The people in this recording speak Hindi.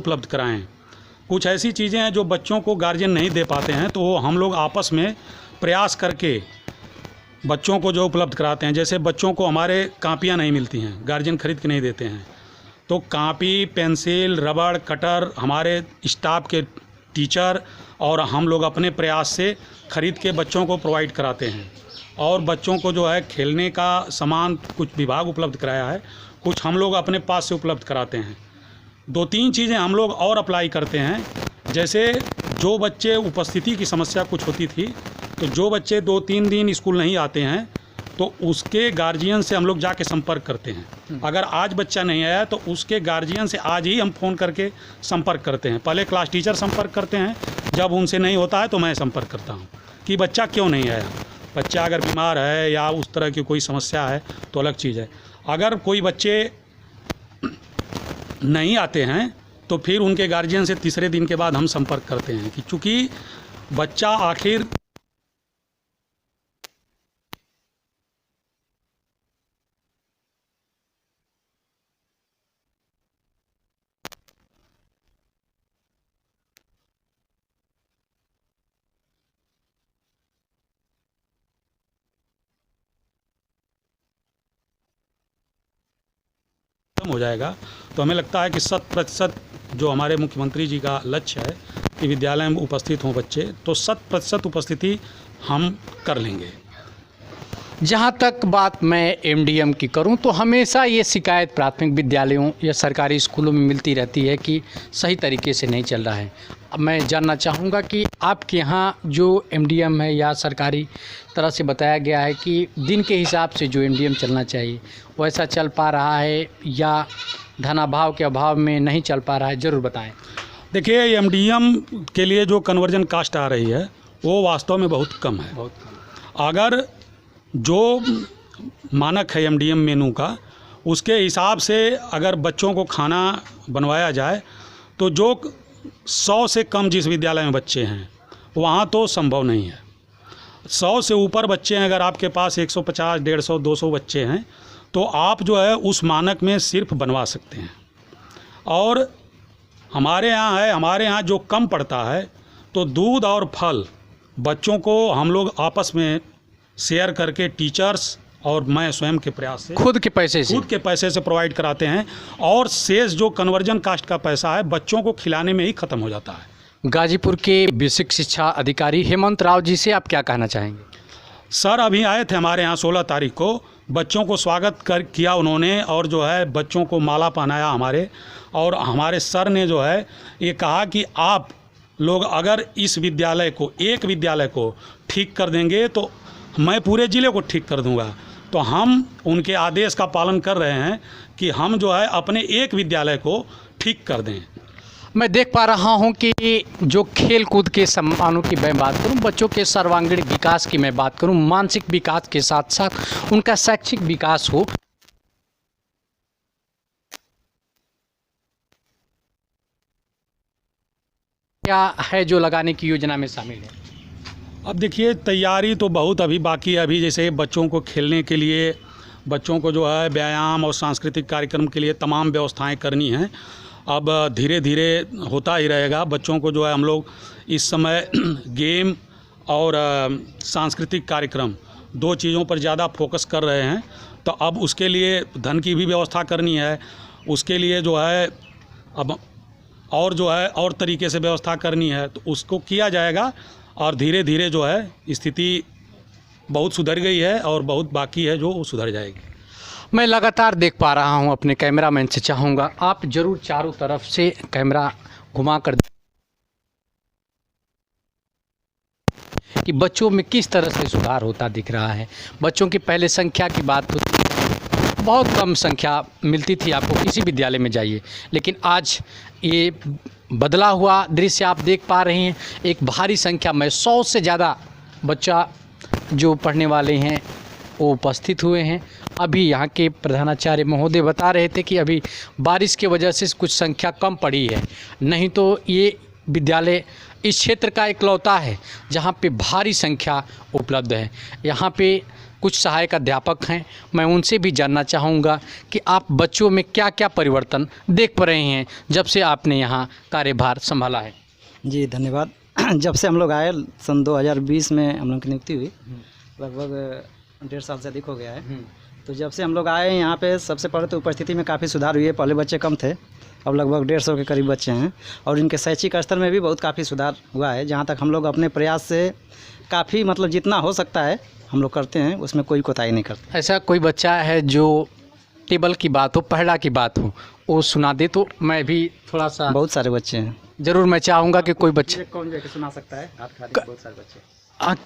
उपलब्ध कराएं। कुछ ऐसी चीज़ें हैं जो बच्चों को गार्जियन नहीं दे पाते हैं, तो हम लोग आपस में प्रयास करके बच्चों को जो उपलब्ध कराते हैं। जैसे बच्चों को हमारे कापियाँ नहीं मिलती हैं, गार्जियन खरीद के नहीं देते हैं, तो कापी, पेंसिल, रबड़, कटर हमारे स्टाफ के टीचर और हम लोग अपने प्रयास से खरीद के बच्चों को प्रोवाइड कराते हैं। और बच्चों को जो है खेलने का सामान कुछ विभाग उपलब्ध कराया है, कुछ हम लोग अपने पास से उपलब्ध कराते हैं। 2-3 चीज़ें हम लोग और अप्लाई करते हैं। जैसे जो बच्चे उपस्थिति की समस्या कुछ होती थी, तो जो बच्चे 2-3 दिन स्कूल नहीं आते हैं तो उसके गार्जियन से हम लोग जाके संपर्क करते हैं। अगर आज बच्चा नहीं आया तो उसके गार्जियन से आज ही हम फ़ोन करके संपर्क करते हैं। पहले क्लास टीचर संपर्क करते हैं, जब उनसे नहीं होता है तो मैं संपर्क करता हूँ कि बच्चा क्यों नहीं आया। बच्चा अगर बीमार है या उस तरह की कोई समस्या है तो अलग चीज़ है। अगर कोई बच्चे नहीं आते हैं तो फिर उनके गार्जियन से तीसरे दिन के बाद हम संपर्क करते हैं कि चूँकि बच्चा आखिर हो जाएगा। तो हमें लगता है कि 100% जो हमारे मुख्यमंत्री जी का लक्ष्य है कि विद्यालय में उपस्थित हों बच्चे, तो 100% उपस्थिति हम कर लेंगे। जहाँ तक बात मैं एमडीएम की करूँ तो हमेशा ये शिकायत प्राथमिक विद्यालयों या सरकारी स्कूलों में मिलती रहती है कि सही तरीके से नहीं चल रहा है। अब मैं जानना चाहूँगा कि आपके यहाँ जो एमडीएम है या सरकारी तरह से बताया गया है कि दिन के हिसाब से जो एमडीएम चलना चाहिए वैसा चल पा रहा है या धनाभाव के अभाव में नहीं चल पा रहा है, ज़रूर बताएं। देखिए, एमडीएम के लिए जो कन्वर्जन कास्ट आ रही है वो वास्तव में बहुत कम है। अगर जो मानक है एमडीएम मेनू का, उसके हिसाब से अगर बच्चों को खाना बनवाया जाए तो जो 100 से कम जिस विद्यालय में बच्चे हैं वहाँ तो संभव नहीं है। 100 से ऊपर बच्चे हैं, अगर आपके पास 150, 150, 200 बच्चे हैं तो आप जो है उस मानक में सिर्फ बनवा सकते हैं। और हमारे यहाँ जो कम पड़ता है तो दूध और फल बच्चों को हम लोग आपस में शेयर करके टीचर्स और मैं स्वयं के प्रयास से खुद के पैसे से प्रोवाइड कराते हैं। और शेष जो कन्वर्जन कास्ट का पैसा है बच्चों को खिलाने में ही ख़त्म हो जाता है। गाजीपुर के बेसिक शिक्षा अधिकारी हेमंत राव जी से आप क्या कहना चाहेंगे? सर अभी आए थे हमारे यहाँ 16 तारीख को, बच्चों को स्वागत किया उन्होंने और जो है बच्चों को माला पहनाया हमारे। और हमारे सर ने जो है ये कहा कि आप लोग अगर इस विद्यालय को, एक विद्यालय को ठीक कर देंगे तो मैं पूरे ज़िले को ठीक कर दूंगा। तो हम उनके आदेश का पालन कर रहे हैं कि हम जो है अपने एक विद्यालय को ठीक कर दें। मैं देख पा रहा हूं कि जो खेल कूद के सम्मानों की मैं बात करूं, बच्चों के सर्वांगीण विकास की मैं बात करूं, मानसिक विकास के साथ साथ उनका शैक्षिक विकास हो, क्या है जो लगाने की योजना में शामिल है? अब देखिए, तैयारी तो बहुत अभी बाकी है। अभी जैसे बच्चों को खेलने के लिए, बच्चों को जो है व्यायाम और सांस्कृतिक कार्यक्रम के लिए तमाम व्यवस्थाएं करनी हैं। अब धीरे धीरे होता ही रहेगा। बच्चों को जो है हम लोग इस समय गेम और सांस्कृतिक कार्यक्रम 2 चीज़ों पर ज़्यादा फोकस कर रहे हैं। तो अब उसके लिए धन की भी व्यवस्था करनी है, उसके लिए जो है अब और तरीके से व्यवस्था करनी है, तो उसको किया जाएगा। और धीरे धीरे जो है स्थिति बहुत सुधर गई है और बहुत बाकी है जो सुधर जाएगी। मैं लगातार देख पा रहा हूं, अपने कैमरामैन से चाहूँगा आप ज़रूर चारों तरफ से कैमरा घुमा कर कि बच्चों में किस तरह से सुधार होता दिख रहा है। बच्चों की पहले संख्या की बात होती है, बहुत कम संख्या मिलती थी आपको किसी विद्यालय में जाइए, लेकिन आज ये बदला हुआ दृश्य आप देख पा रहे हैं। एक भारी संख्या में 100 से ज़्यादा बच्चा जो पढ़ने वाले हैं वो उपस्थित हुए हैं। अभी यहाँ के प्रधानाचार्य महोदय बता रहे थे कि अभी बारिश की वजह से कुछ संख्या कम पड़ी है, नहीं तो ये विद्यालय इस क्षेत्र का इकलौता है जहाँ पे भारी संख्या उपलब्ध है। यहाँ पे कुछ सहायक अध्यापक हैं, मैं उनसे भी जानना चाहूँगा कि आप बच्चों में क्या क्या परिवर्तन देख पा रहे हैं जब से आपने यहाँ कार्यभार संभाला है। जी धन्यवाद। जब से हम लोग आए सन 2020 में हम लोग की नियुक्ति हुई, लगभग 1.5 साल से अधिक हो गया है। तो जब से हम लोग आए यहाँ पे सबसे पहले तो उपस्थिति में काफ़ी सुधार हुई है। पहले बच्चे कम थे, अब लगभग 150 के करीब बच्चे हैं और इनके शैक्षिक स्तर में भी बहुत काफ़ी सुधार हुआ है। जहाँ तक हम लोग अपने प्रयास से काफ़ी मतलब जितना हो सकता है हम लोग करते हैं, उसमें कोई कोताही नहीं करते। ऐसा कोई बच्चा है जो टेबल की बात हो, पहला की बात हो, वो सुना दे तो मैं भी थोड़ा सा। बहुत सारे बच्चे हैं। ज़रूर मैं चाहूँगा कि कोई बच्चा कौन जाके सुना सकता है? हाथ खा रहे हैं बहुत सारे बच्चे। कितने